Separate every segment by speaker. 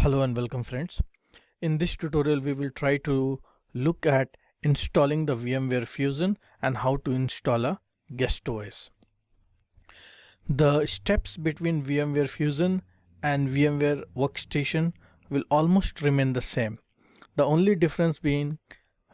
Speaker 1: Hello and welcome friends. In this tutorial we will try to look at installing the VMware Fusion and how to install a guest OS. The steps between VMware Fusion and VMware Workstation will almost remain the same. The only difference being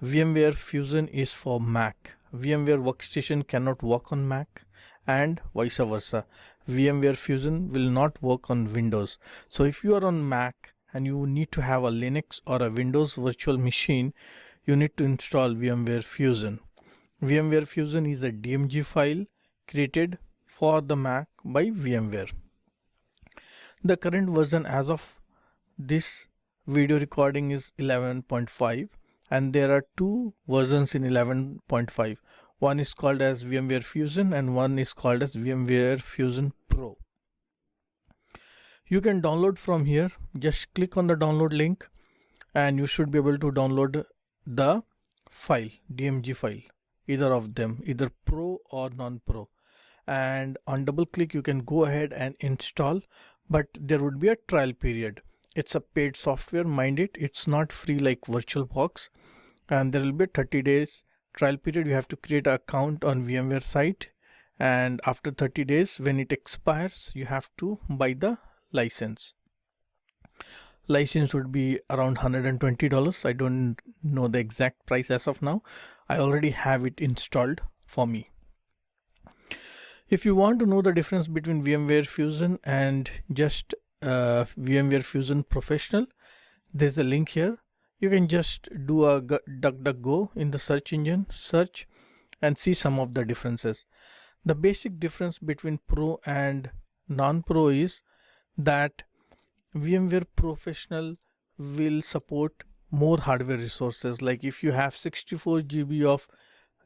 Speaker 1: VMware Fusion is for Mac. VMware Workstation cannot work on Mac and vice versa. VMware Fusion will not work on Windows. So if you are on Mac and you need to have a Linux or a Windows virtual machine, you need to install VMware Fusion. VMware Fusion is a DMG file created for the Mac by VMware. The current version as of this video recording is 11.5 and there are two versions in 11.5. One is called as VMware Fusion and one is called as VMware Fusion Pro. You can download from here. Just click on the download link and you should be able to download the file, DMG file, either of them, either Pro or non-Pro. And on double click you can go ahead and install, but there would be a trial period. It's a paid software, mind it, it's not free like VirtualBox, and there will be a 30 days trial period. You have to create an account on VMware site, and after 30 days when it expires you have to buy the license. License would be around $120. I don't know the exact price as of now. I already have it installed for me. If you want to know the difference between VMware Fusion and just VMware Fusion Professional, there's a link here. You can just do a DuckDuckGo in the search engine, search and see some of the differences. The basic difference between Pro and non-Pro is that VMware Professional will support more hardware resources. Like if you have 64 GB of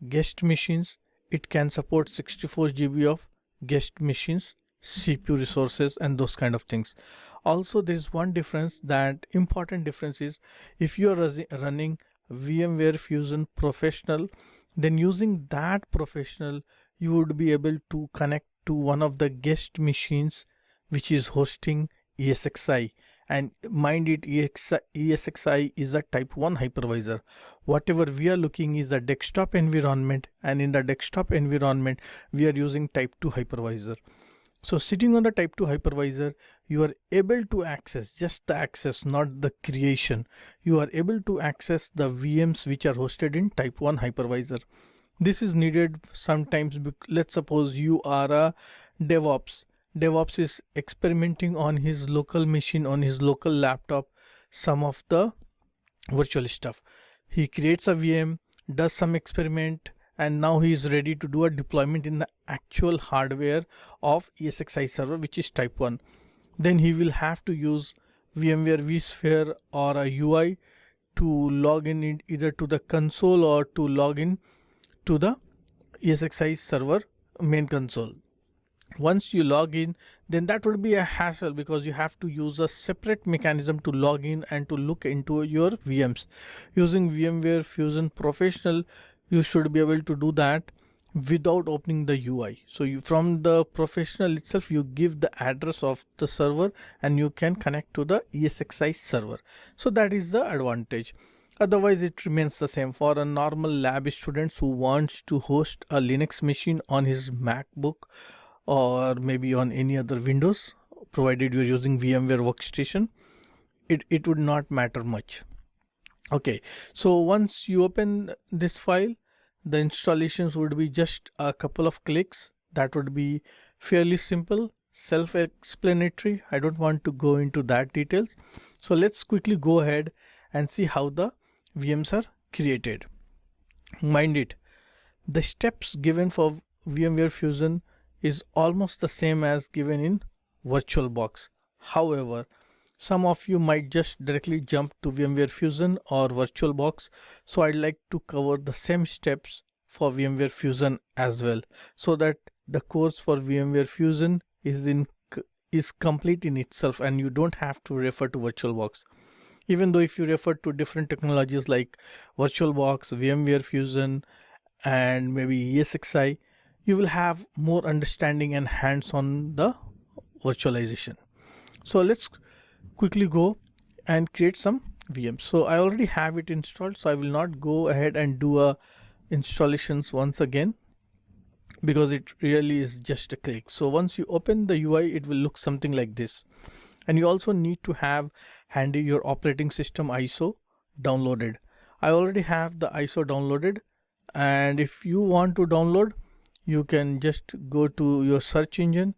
Speaker 1: guest machines, it can support 64 GB of guest machines, CPU resources and those kind of things. Also there is one difference, that important difference is if you are running VMware Fusion Professional, then using that Professional you would be able to connect to one of the guest machines which is hosting ESXi, and mind it, ESXi is a type 1 hypervisor. Whatever we are looking is a desktop environment, and in the desktop environment we are using type 2 hypervisor. So sitting on the type 2 hypervisor, you are able to access just the access, not the creation. You are able to access the VMs which are hosted in type 1 hypervisor. This is needed sometimes. Let's suppose you are a DevOps. DevOps is experimenting on his local machine, on his local laptop, some of the virtual stuff. He creates a VM, does some experiment, and now he is ready to do a deployment in the actual hardware of ESXi server, which is type 1. Then he will have to use VMware vSphere or a UI to log in either to the console or to log in to the ESXi server main console. Once you log in, then that would be a hassle because you have to use a separate mechanism to log in and to look into your VMs. Using VMware Fusion Professional, you should be able to do that without opening the UI. So from the Professional itself, you give the address of the server and you can connect to the ESXi server. So that is the advantage. Otherwise it remains the same. For a normal lab student who wants to host a Linux machine on his MacBook or maybe on any other Windows, provided you're using VMware Workstation, it would not matter much. Okay, so once you open this file, the installations would be just a couple of clicks. That would be fairly simple, self-explanatory. I don't want to go into that details. So let's quickly go ahead and see how the VMs are created. Mind it, the steps given for VMware Fusion is almost the same as given in VirtualBox. However, some of you might just directly jump to VMware Fusion or VirtualBox, so I'd like to cover the same steps for VMware Fusion as well, so that the course for VMware Fusion is complete in itself and you don't have to refer to VirtualBox. Even though if you refer to different technologies like VirtualBox, VMware Fusion and maybe ESXi, you will have more understanding and hands on the virtualization. So let's quickly go and create some VMs. So I already have it installed, so I will not go ahead and do a installations once again, because it really is just a click. So once you open the UI, it will look something like this. And you also need to have handy your operating system ISO downloaded. I already have the ISO downloaded, and if you want to download, you can just go to your search engine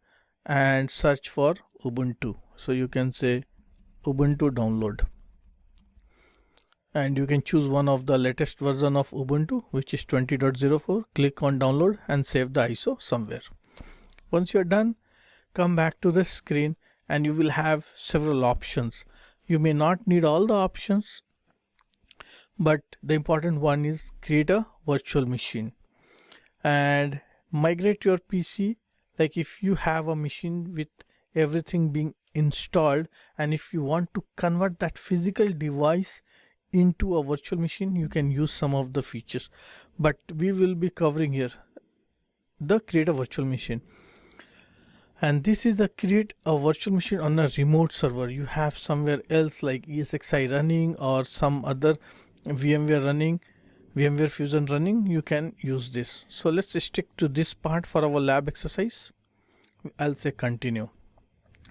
Speaker 1: and search for Ubuntu. So you can say Ubuntu download, and you can choose one of the latest version of Ubuntu, which is 20.04. Click on download and save the ISO somewhere. Once you're done, come back to the screen and you will have several options. You may not need all the options, but the important one is create a virtual machine and migrate your PC. Like if you have a machine with everything being installed, and if you want to convert that physical device into a virtual machine, you can use some of the features, but we will be covering here the create a virtual machine. And this is a create a virtual machine on a remote server. You have somewhere else like ESXi running or some other VMware running, VMware Fusion running, you can use this. So let's stick to this part for our lab exercise. I'll say continue.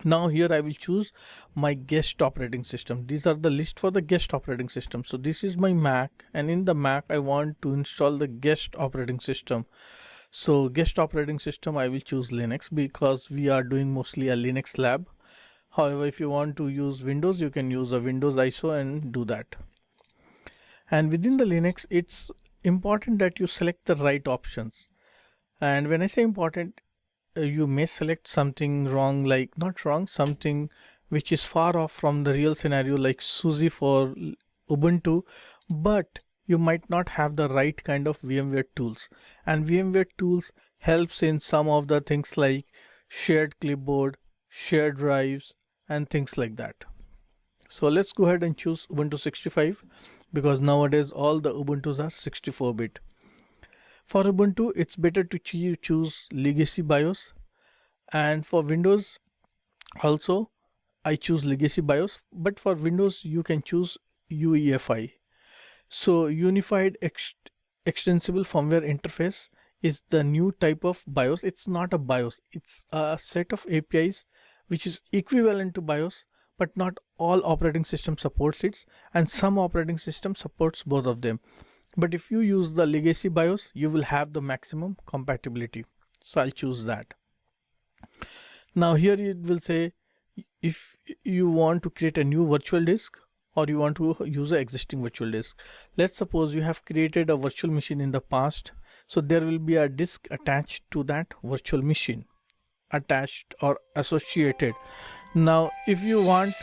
Speaker 1: Now here I will choose my guest operating system. These are the list for the guest operating system. So this is my Mac, and in the Mac I want to install the guest operating system. So guest operating system, I will choose Linux because we are doing mostly a Linux lab. However, if you want to use Windows, you can use a Windows ISO and do that. And within the Linux, it's important that you select the right options. And when I say important, you may select something wrong, like not wrong, something which is far off from the real scenario, like SUSE for Ubuntu, but you might not have the right kind of VMware tools. And VMware tools helps in some of the things like shared clipboard, shared drives, and things like that. So let's go ahead and choose Ubuntu 65, because nowadays all the Ubuntus are 64-bit. For Ubuntu, it's better to choose Legacy BIOS, and for Windows also I choose Legacy BIOS, but for Windows you can choose UEFI. So Unified Extensible Firmware Interface is the new type of BIOS. It's not a BIOS, it's a set of APIs which is equivalent to BIOS, but not all operating system supports it, and some operating system supports both of them. But if you use the Legacy BIOS, you will have the maximum compatibility. So I'll choose that. Now here it will say if you want to create a new virtual disk or you want to use an existing virtual disk. Let's suppose you have created a virtual machine in the past. So there will be a disk attached to that virtual machine, attached or associated. Now if you want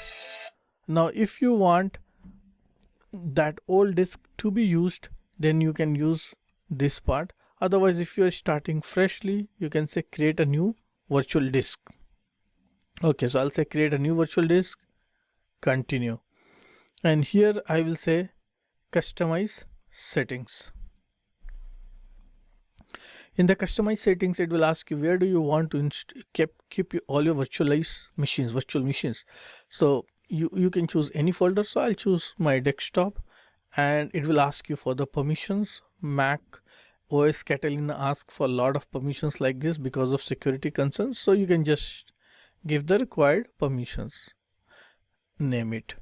Speaker 1: that old disk to be used, then you can use this part. Otherwise, if you are starting freshly, you can say create a new virtual disk. Okay, so I'll say create a new virtual disk, continue. And here I will say customize settings. In the customize settings, it will ask you where do you want to keep all your virtual machines. So you can choose any folder. So I'll choose my desktop, and it will ask you for the permissions. Mac OS Catalina asks for a lot of permissions like this because of security concerns. So you can just give the required permissions, name it.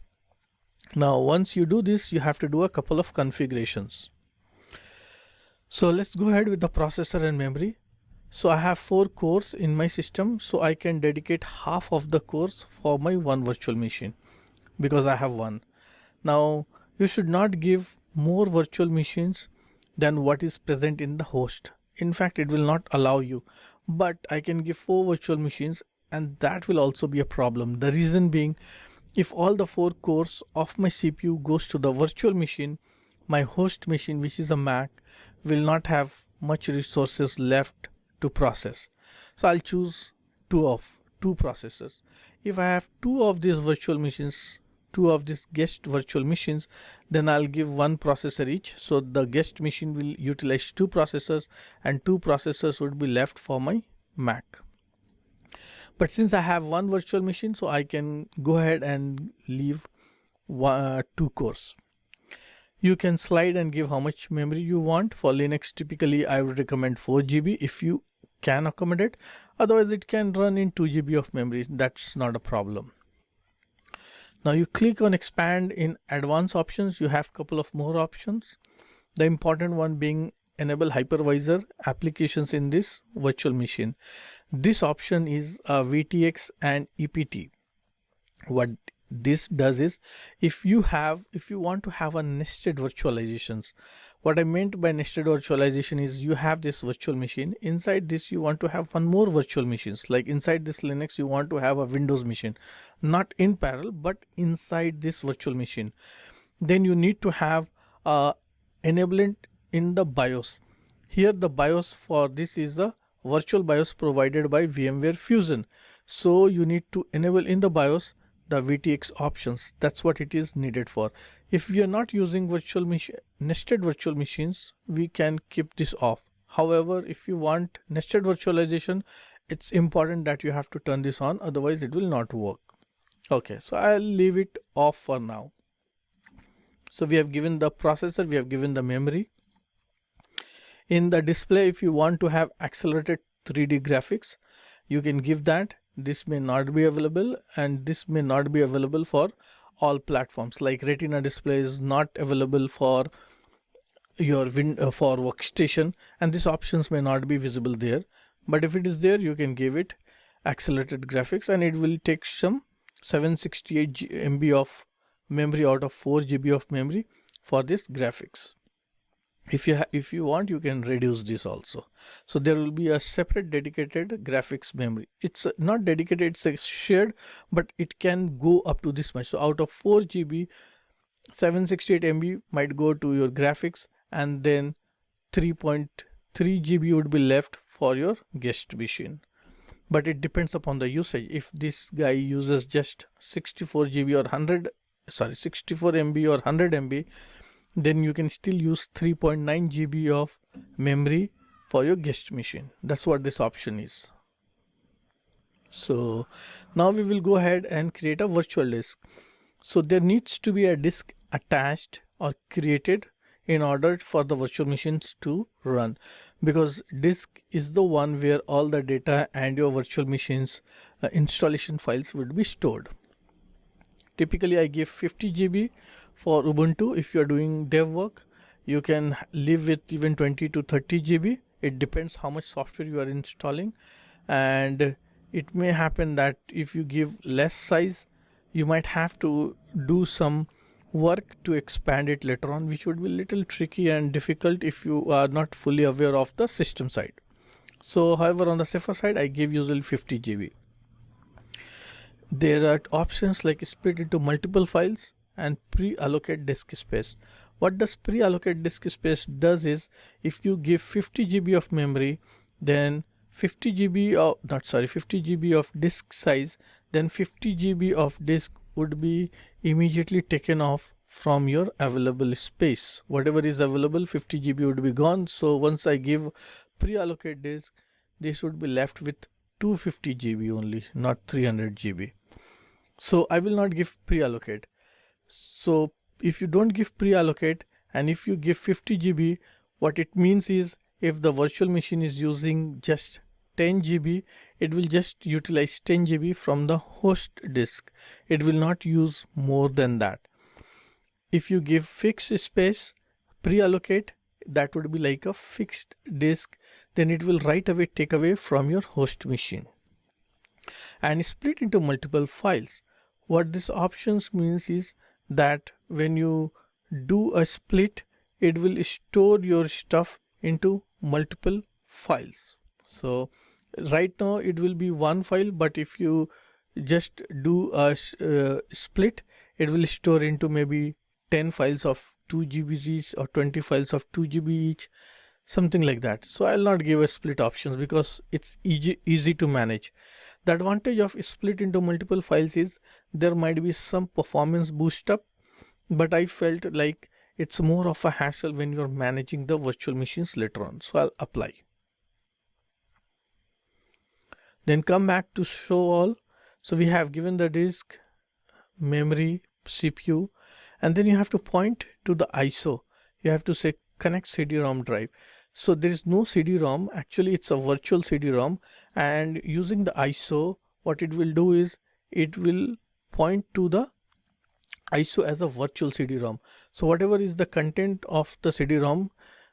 Speaker 1: Now once you do this, you have to do a couple of configurations. So let's go ahead with the processor and memory. So I have 4 cores in my system, so I can dedicate half of the cores for my one virtual machine because I have one. Now you should not give more virtual machines than what is present in the host. In fact, it will not allow you, but I can give 4 virtual machines, and that will also be a problem. The reason being, if all the 4 cores of my CPU goes to the virtual machine, my host machine, which is a Mac, will not have much resources left to process. So I'll choose two processors. If I have 2 of these virtual machines, 2 of these guest virtual machines, then I'll give 1 processor each. So the guest machine will utilize 2 processors, and 2 processors would be left for my Mac. But since I have 1 virtual machine, so I can go ahead and leave 2 cores. You can slide and give how much memory you want. For Linux, typically I would recommend 4 GB if you can accommodate. Otherwise, it can run in 2 GB of memory. That's not a problem. Now you click on expand in advanced options. You have a couple of more options. The important one being enable hypervisor applications in this virtual machine. This option is VTX and EPT. What this does is, if you want to have a nested virtualizations, what I meant by nested virtualization is you have this virtual machine. Inside this you want to have one more virtual machines, like inside this Linux you want to have a Windows machine, not in parallel but inside this virtual machine. Then you need to have enablement in the BIOS. Here the BIOS for this is the virtual BIOS provided by VMware Fusion. So you need to enable in the BIOS the VTX options. That's what it is needed for. If we are not using nested virtual machines, we can keep this off. However, if you want nested virtualization, it's important that you have to turn this on, otherwise it will not work. Okay, so I'll leave it off for now. So we have given the processor, we have given the memory. In the display, if you want to have accelerated 3D graphics, you can give that. This may not be available, and this may not be available for all platforms. Like Retina display is not available for your for workstation, and these options may not be visible there. But if it is there, you can give it accelerated graphics, and it will take some 768 MB of memory out of 4 GB of memory for this graphics. If you want, you can reduce this also. So there will be a separate dedicated graphics memory. It's not dedicated, it's shared, but it can go up to this much. So out of 4 GB, 768 MB might go to your graphics, and then 3.3 GB would be left for your guest machine. But it depends upon the usage. If this guy uses just 64 GB or 64 MB or 100 MB, then you can still use 3.9 GB of memory for your guest machine. That's what this option is. So now we will go ahead and create a virtual disk. So there needs to be a disk attached or created in order for the virtual machines to run, because disk is the one where all the data and your virtual machines installation files would be stored. Typically I give 50 GB for Ubuntu. If you are doing dev work, you can live with even 20 to 30 GB. It depends how much software you are installing, and it may happen that if you give less size, you might have to do some work to expand it later on, which would be a little tricky and difficult if you are not fully aware of the system side. So however, on the safer side, I give usually 50 GB. There are options like split into multiple files and pre-allocate disk space. What does pre-allocate disk space does is, if you give 50 GB of memory, then 50 GB of disk size, then 50 GB of disk would be immediately taken off from your available space. Whatever is available, 50 GB would be gone. So once I give pre-allocate disk, this would be left with 250 GB only, not 300 GB. So I will not give pre-allocate. So if you don't give pre-allocate, and if you give 50 GB, what it means is, if the virtual machine is using just 10 GB, it will just utilize 10 GB from the host disk. It will not use more than that. If you give fixed space, pre-allocate, that would be like a fixed disk, then it will right away take away from your host machine. And split into multiple files. What this options means is that when you do a split, it will store your stuff into multiple files. So right now it will be one file, but if you just do a split, it will store into maybe 10 files of 2 GB each or 20 files of 2 GB each, something like that. So I'll not give a split options because it's easy to manage. The advantage of split into multiple files is there might be some performance boost up, but I felt like it's more of a hassle when you're managing the virtual machines later on. So I'll apply. Then come back to show all. So we have given the disk, memory, CPU, and then you have to point to the ISO. You have to say connect CD-ROM drive. So there is no CD-ROM, actually it's a virtual CD-ROM, and using the ISO, what it will do is it will point to the ISO as a virtual CD-ROM. So whatever is the content of the CD-ROM,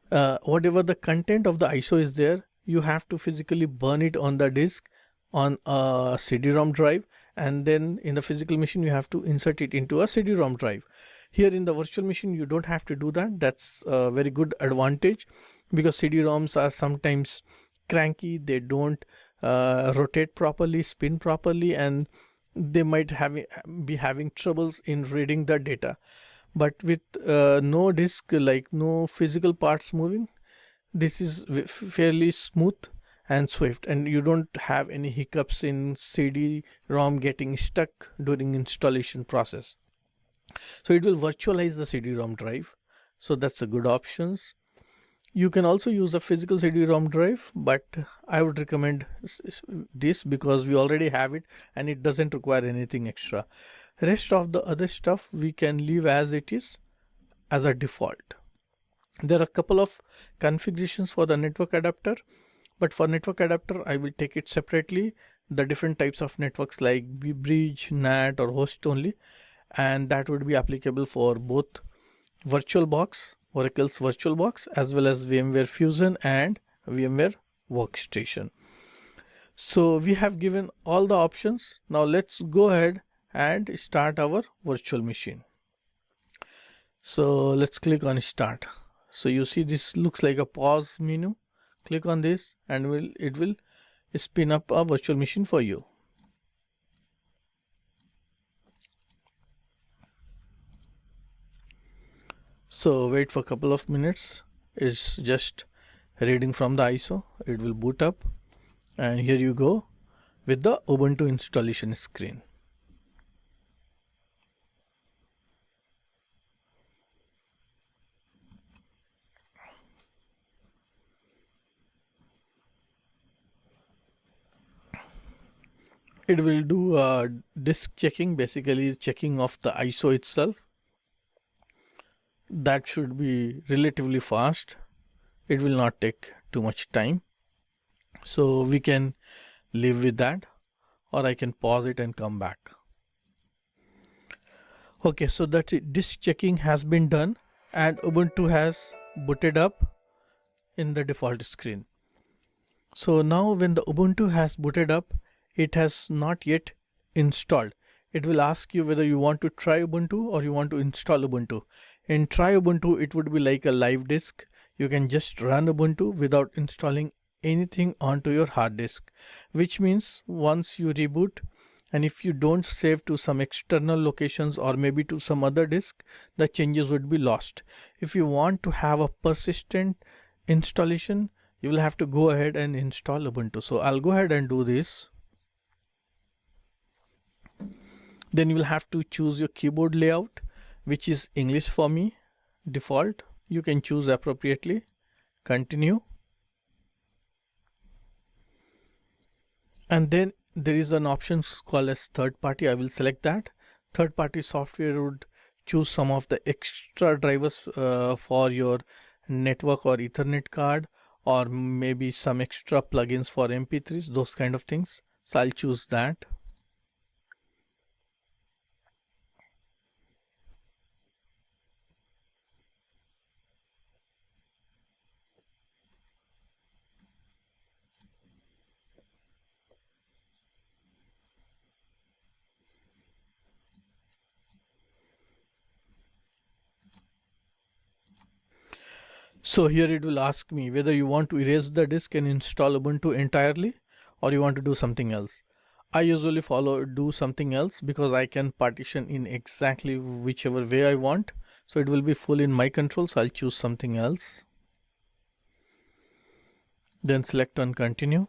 Speaker 1: whatever the content of the ISO is there, you have to physically burn it on the disk on a CD-ROM drive, and then in the physical machine you have to insert it into a CD-ROM drive. Here in the virtual machine you don't have to do that. That's a very good advantage, because CD-ROMs are sometimes cranky, they don't rotate properly, spin properly, and they might be having troubles in reading the data. But with no disk, like no physical parts moving, this is fairly smooth and swift, and you don't have any hiccups in CD-ROM getting stuck during installation process. So it will virtualize the CD-ROM drive, so that's a good option. You can also use a physical CD-ROM drive, but I would recommend this because we already have it and it doesn't require anything extra. Rest of the other stuff we can leave as it is as a default. There are a couple of configurations for the network adapter, but for network adapter I will take it separately. The different types of networks like bridge, NAT or host only, and that would be applicable for both VirtualBox, Oracle's VirtualBox, as well as VMware Fusion and VMware Workstation. So we have given all the options. Now let's go ahead and start our virtual machine. So let's click on start. So you see this looks like a pause menu. Click on this and it will spin up a virtual machine for you. So wait for a couple of minutes. It's just reading from the ISO. It will boot up, and here you go with the Ubuntu installation screen. It will do a disk checking, basically checking of the ISO itself. That should be relatively fast. It will not take too much time. So we can live with that, or I can pause it and come back. Okay, so that disk checking has been done and Ubuntu has booted up in the default screen. So now when the Ubuntu has booted up, it has not yet installed. It will ask you whether you want to try Ubuntu or you want to install Ubuntu. In try Ubuntu, it would be like a live disk. You can just run Ubuntu without installing anything onto your hard disk, which means once you reboot, and if you don't save to some external locations or maybe to some other disk, the changes would be lost. If you want to have a persistent installation, you will have to go ahead and install Ubuntu. So I'll go ahead and do this. Then you will have to choose your keyboard layout, which is English for me, default. You can choose appropriately. Continue. And then there is an option called as third party. I will select that. Third party software would choose some of the extra drivers for your network or Ethernet card, or maybe some extra plugins for MP3s, those kind of things. So I'll choose that. So here it will ask me whether you want to erase the disk and install Ubuntu entirely, or you want to do something else. I usually do something else because I can partition in exactly whichever way I want. So it will be full in my control. So I'll choose something else. Then select on continue.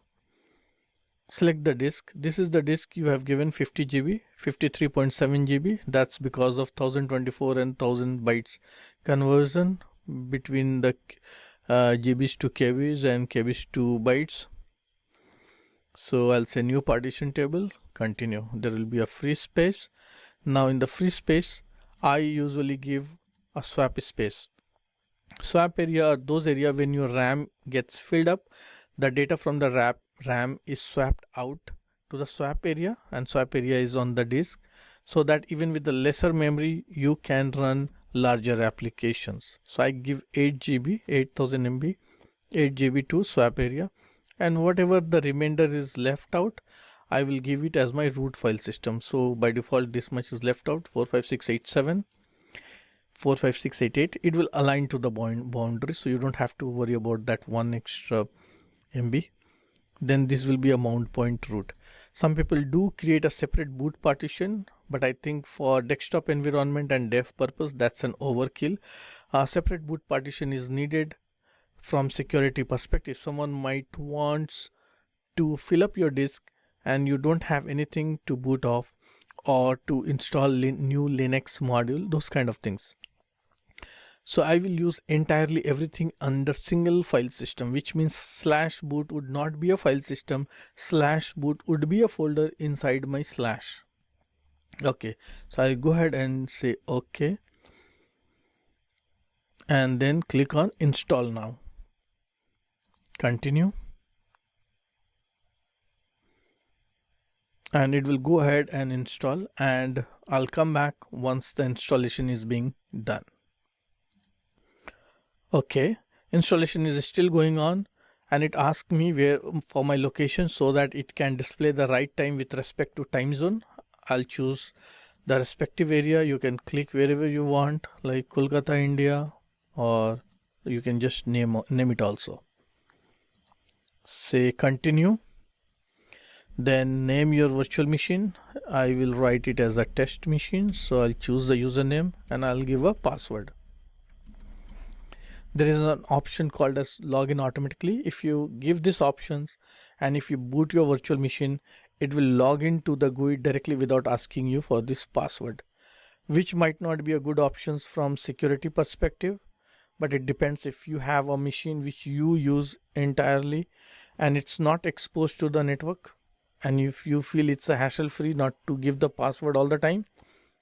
Speaker 1: Select the disk. This is the disk you have given 50 GB, 53.7 GB. That's because of 1024 and 1000 bytes conversion between the GBs to KBs and KBs to bytes. So I'll say new partition table, continue. There will be a free space. Now in the free space, I usually give a swap space. Swap area are those area when your RAM gets filled up, the data from the RAM is swapped out to the swap area, and swap area is on the disk, so that even with the lesser memory you can run larger applications. So I give 8 GB, 8000 MB, 8 GB to swap area, and whatever the remainder is left out, I will give it as my root file system. So by default this much is left out, 45687, 45688. It will align to the boundary, so you don't have to worry about that one extra MB. Then this will be a mount point root. Some people do create a separate boot partition, but I think for desktop environment and dev purpose that's an overkill. A separate boot partition is needed from security perspective. Someone might want to fill up your disk and you don't have anything to boot off or to install new Linux module, those kind of things. So I will use entirely everything under single file system, which means /boot would not be a file system, /boot would be a folder inside my /. Okay, so I'll go ahead and say okay, and then click on install now. Continue, and it will go ahead and install, and I'll come back once the installation is being done. Okay, installation is still going on, and it asks me where for my location so that it can display the right time with respect to time zone. I'll choose the respective area. You can click wherever you want, like Kolkata, India, or you can just name it also. Say continue, then name your virtual machine. I will write it as a test machine, so I'll choose the username and I'll give a password. There is an option called as login automatically. If you give these options and if you boot your virtual machine, it will log into the GUI directly without asking you for this password, which might not be a good option from security perspective, but it depends. If you have a machine which you use entirely and it's not exposed to the network, and if you feel it's a hassle free not to give the password all the time,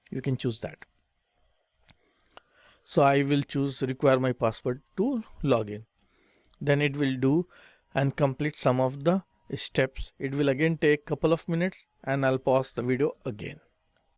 Speaker 1: you can choose that. So I will choose require my password to log in. Then it will do and complete some of the steps. It will again take couple of minutes, and I'll pause the video again.